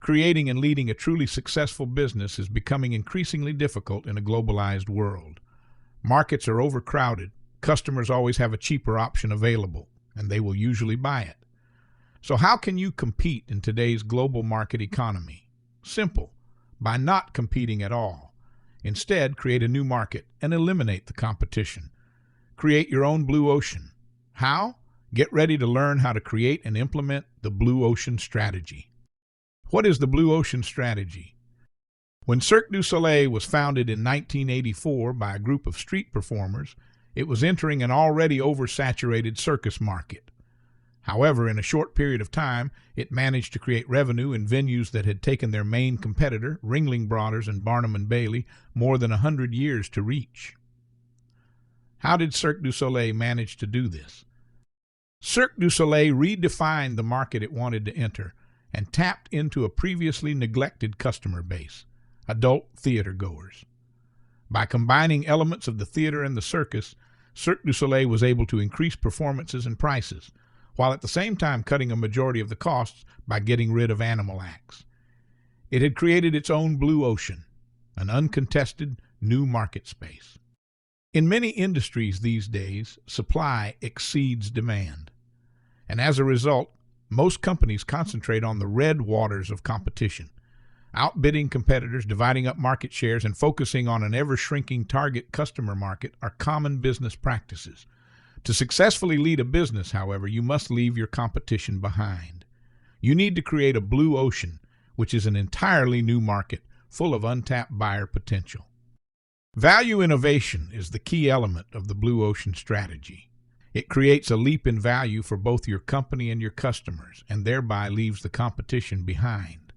Creating and leading a truly successful business is becoming increasingly difficult in a globalized world. Markets are overcrowded. Customers always have a cheaper option available, and they will usually buy it. So how can you compete in today's global market economy? Simple, by not competing at all. Instead, create a new market and eliminate the competition. Create your own blue ocean. How? Get ready to learn how to create and implement the blue ocean strategy. What is the blue ocean strategy? When Cirque du Soleil was founded in 1984 by a group of street performers, it was entering an already oversaturated circus market. However, in a short period of time, it managed to create revenue in venues that had taken their main competitor, Ringling Brothers and Barnum and Bailey, more than 100 years to reach. How did Cirque du Soleil manage to do this? Cirque du Soleil redefined the market it wanted to enter and tapped into a previously neglected customer base, adult theater goers. By combining elements of the theater and the circus, Cirque du Soleil was able to increase performances and prices, while at the same time cutting a majority of the costs by getting rid of animal acts. It had created its own blue ocean, an uncontested new market space. In many industries these days, supply exceeds demand. And as a result, most companies concentrate on the red waters of competition, outbidding competitors, dividing up market shares, and focusing on an ever-shrinking target customer market are common business practices. To successfully lead a business, however, you must leave your competition behind. You need to create a blue ocean, which is an entirely new market full of untapped buyer potential. Value innovation is the key element of the blue ocean strategy. It creates a leap in value for both your company and your customers, and thereby leaves the competition behind.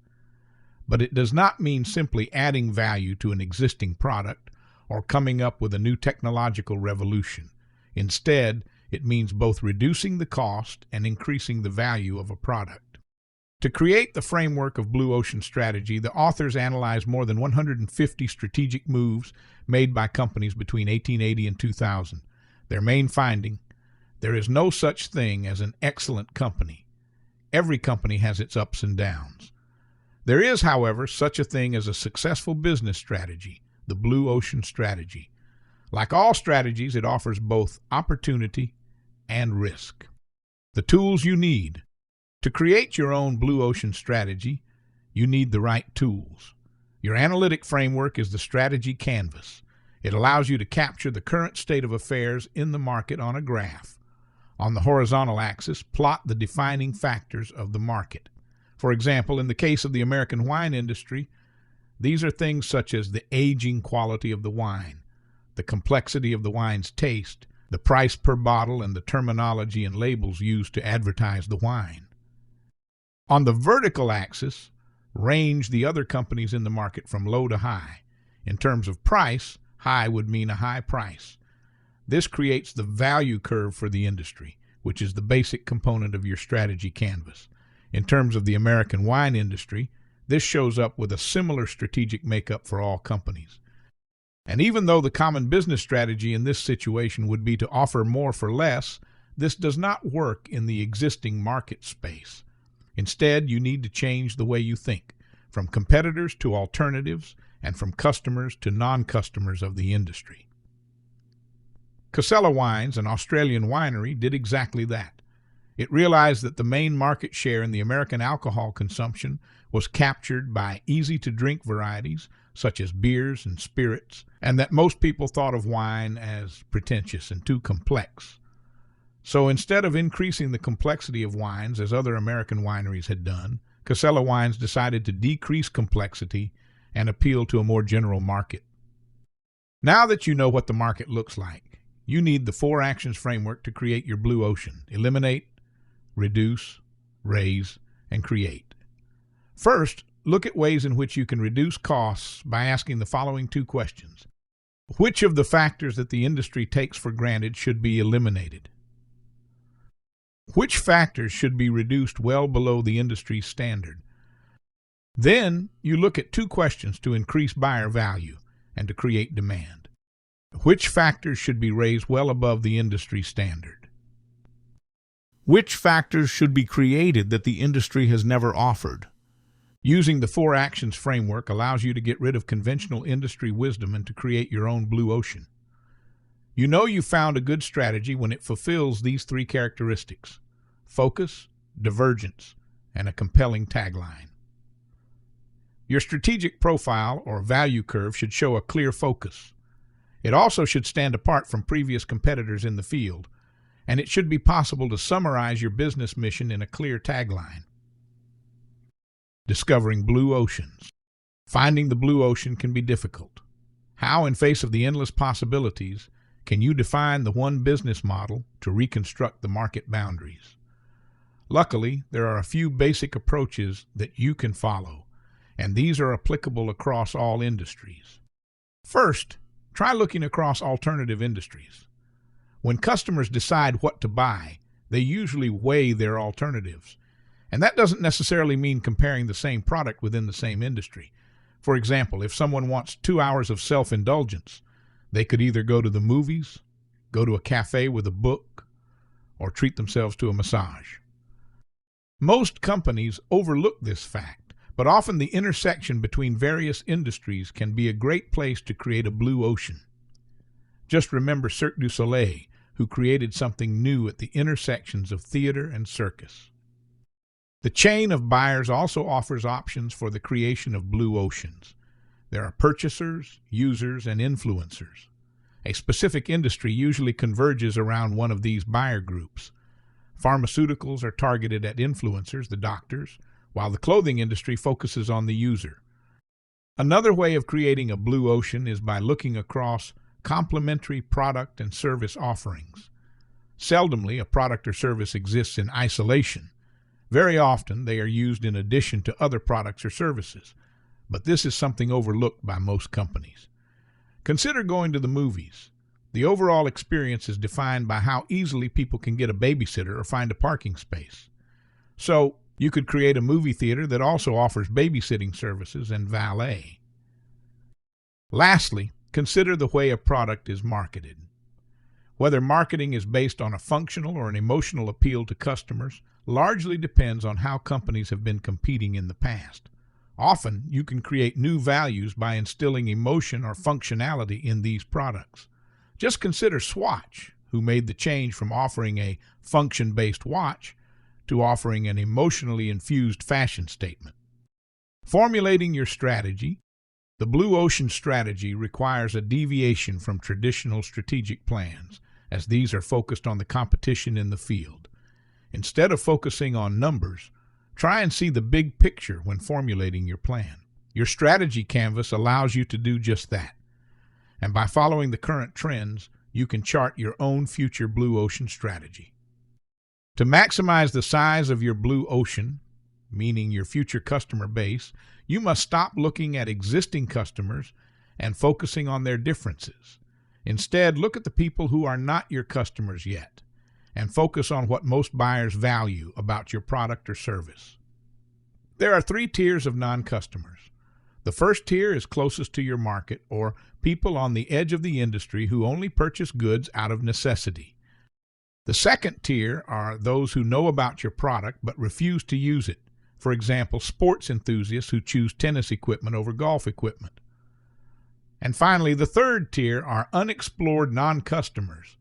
But it does not mean simply adding value to an existing product or coming up with a new technological revolution. Instead, it means both reducing the cost and increasing the value of a product. To create the framework of Blue Ocean Strategy, the authors analyzed more than 150 strategic moves made by companies between 1880 and 2000. Their main finding: there is no such thing as an excellent company. Every company has its ups and downs. There is, however, such a thing as a successful business strategy, the Blue Ocean Strategy. Like all strategies, it offers both opportunity and risk. The tools you need. To create your own Blue Ocean Strategy, you need the right tools. Your analytic framework is the strategy canvas. It allows you to capture the current state of affairs in the market on a graph. On the horizontal axis, plot the defining factors of the market. For example, in the case of the American wine industry, these are things such as the aging quality of the wine, the complexity of the wine's taste, the price per bottle, and the terminology and labels used to advertise the wine. On the vertical axis, range the other companies in the market from low to high. In terms of price, high would mean a high price. This creates the value curve for the industry, which is the basic component of your strategy canvas. In terms of the American wine industry, this shows up with a similar strategic makeup for all companies. And even though the common business strategy in this situation would be to offer more for less, this does not work in the existing market space. Instead, you need to change the way you think, from competitors to alternatives, and from customers to non-customers of the industry. Casella Wines, an Australian winery, did exactly that. It realized that the main market share in the American alcohol consumption was captured by easy-to-drink varieties, such as beers and spirits, and that most people thought of wine as pretentious and too complex. So instead of increasing the complexity of wines, as other American wineries had done, Casella Wines decided to decrease complexity and appeal to a more general market. Now that you know what the market looks like, you need the 4 actions framework to create your blue ocean: eliminate, reduce, raise, and create. First, look at ways in which you can reduce costs by asking the following 2 questions. Which of the factors that the industry takes for granted should be eliminated? Which factors should be reduced well below the industry standard? Then you look at 2 questions to increase buyer value and to create demand. Which factors should be raised well above the industry standard? Which factors should be created that the industry has never offered? Using the 4 actions framework allows you to get rid of conventional industry wisdom and to create your own blue ocean. You know you found a good strategy when it fulfills these 3 characteristics: focus, divergence, and a compelling tagline. Your strategic profile or value curve should show a clear focus. It also should stand apart from previous competitors in the field, and it should be possible to summarize your business mission in a clear tagline. Discovering blue oceans. Finding the blue ocean can be difficult. How, in face of the endless possibilities, can you define the one business model to reconstruct the market boundaries? Luckily, there are a few basic approaches that you can follow, and these are applicable across all industries. First, try looking across alternative industries. When customers decide what to buy, they usually weigh their alternatives. And that doesn't necessarily mean comparing the same product within the same industry. For example, if someone wants 2 hours of self-indulgence, they could either go to the movies, go to a cafe with a book, or treat themselves to a massage. Most companies overlook this fact, but often the intersection between various industries can be a great place to create a blue ocean. Just remember Cirque du Soleil, who created something new at the intersections of theater and circus. The chain of buyers also offers options for the creation of blue oceans. There are purchasers, users, and influencers. A specific industry usually converges around one of these buyer groups. Pharmaceuticals are targeted at influencers, the doctors, while the clothing industry focuses on the user. Another way of creating a blue ocean is by looking across complementary product and service offerings. Seldomly, a product or service exists in isolation. Very often, they are used in addition to other products or services, but this is something overlooked by most companies. Consider going to the movies. The overall experience is defined by how easily people can get a babysitter or find a parking space. So, you could create a movie theater that also offers babysitting services and valet. Lastly, consider the way a product is marketed. Whether marketing is based on a functional or an emotional appeal to customers largely depends on how companies have been competing in the past. Often, you can create new values by instilling emotion or functionality in these products. Just consider Swatch, who made the change from offering a function-based watch to offering an emotionally infused fashion statement. Formulating your strategy. The blue ocean strategy requires a deviation from traditional strategic plans, as these are focused on the competition in the field. Instead of focusing on numbers, try and see the big picture when formulating your plan. Your strategy canvas allows you to do just that. And by following the current trends, you can chart your own future blue ocean strategy. To maximize the size of your blue ocean, meaning your future customer base, you must stop looking at existing customers and focusing on their differences. Instead, look at the people who are not your customers yet, and focus on what most buyers value about your product or service. There are 3 tiers of non-customers. The first tier is closest to your market, or people on the edge of the industry who only purchase goods out of necessity. The second tier are those who know about your product but refuse to use it. For example, sports enthusiasts who choose tennis equipment over golf equipment. And finally, the third tier are unexplored non-customers.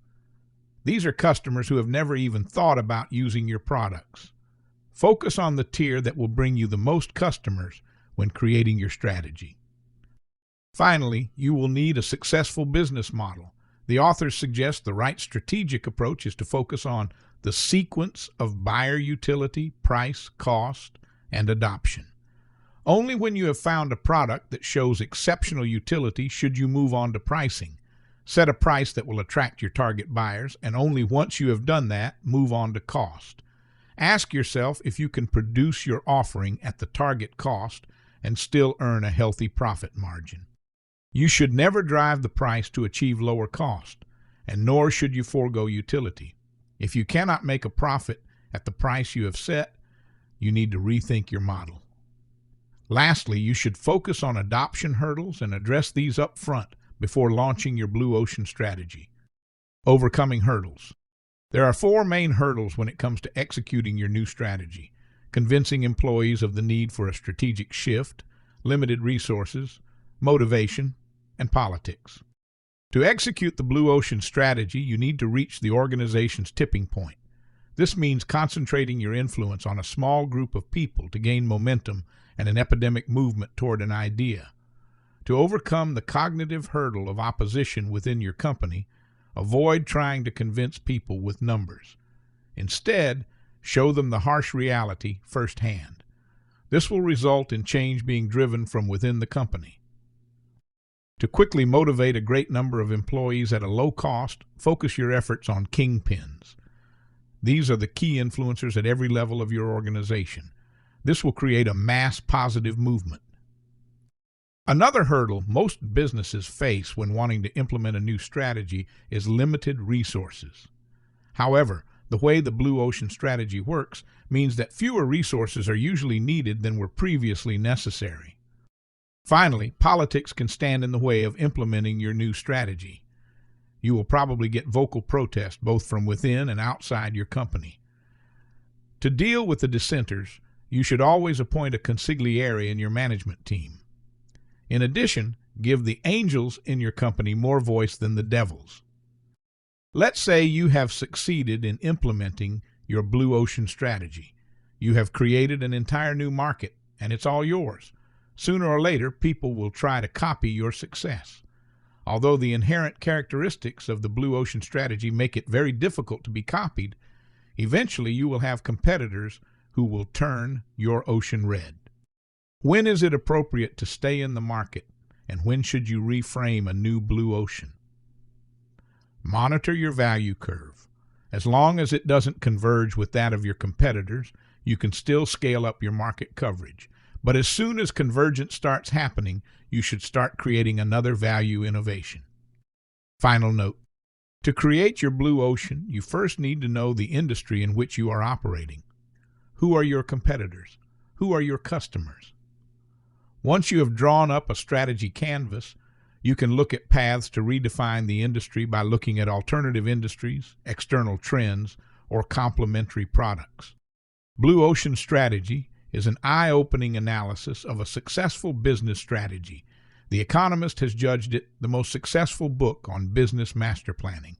These are customers who have never even thought about using your products. Focus on the tier that will bring you the most customers when creating your strategy. Finally, you will need a successful business model. The authors suggest the right strategic approach is to focus on the sequence of buyer utility, price, cost, and adoption. Only when you have found a product that shows exceptional utility should you move on to pricing. Set a price that will attract your target buyers, and only once you have done that, move on to cost. Ask yourself if you can produce your offering at the target cost and still earn a healthy profit margin. You should never drive the price to achieve lower cost, and nor should you forego utility. If you cannot make a profit at the price you have set, you need to rethink your model. Lastly, you should focus on adoption hurdles and address these up front before launching your blue ocean strategy. Overcoming hurdles. There are 4 main hurdles when it comes to executing your new strategy. convincing employees of the need for a strategic shift, limited resources, motivation, and politics. To execute the Blue Ocean strategy, you need to reach the organization's tipping point. This means concentrating your influence on a small group of people to gain momentum and an epidemic movement toward an idea. To overcome the cognitive hurdle of opposition within your company, avoid trying to convince people with numbers. Instead, show them the harsh reality firsthand. This will result in change being driven from within the company. To quickly motivate a great number of employees at a low cost, focus your efforts on kingpins. These are the key influencers at every level of your organization. This will create a mass positive movement. Another hurdle most businesses face when wanting to implement a new strategy is limited resources. However, the way the Blue Ocean strategy works means that fewer resources are usually needed than were previously necessary. Finally, politics can stand in the way of implementing your new strategy. You will probably get vocal protest both from within and outside your company. To deal with the dissenters, you should always appoint a consigliere in your management team. In addition, give the angels in your company more voice than the devils. Let's say you have succeeded in implementing your Blue Ocean strategy. You have created an entire new market, and it's all yours. Sooner or later, people will try to copy your success. Although the inherent characteristics of the Blue Ocean strategy make it very difficult to be copied, eventually you will have competitors who will turn your ocean red. When is it appropriate to stay in the market, and when should you reframe a new blue ocean? Monitor your value curve. As long as it doesn't converge with that of your competitors, you can still scale up your market coverage. But as soon as convergence starts happening, you should start creating another value innovation. Final note. To create your blue ocean, you first need to know the industry in which you are operating. Who are your competitors? Who are your customers? Once you have drawn up a strategy canvas, you can look at paths to redefine the industry by looking at alternative industries, external trends, or complementary products. Blue Ocean strategy is an eye-opening analysis of a successful business strategy. The Economist has judged it the most successful book on business master planning.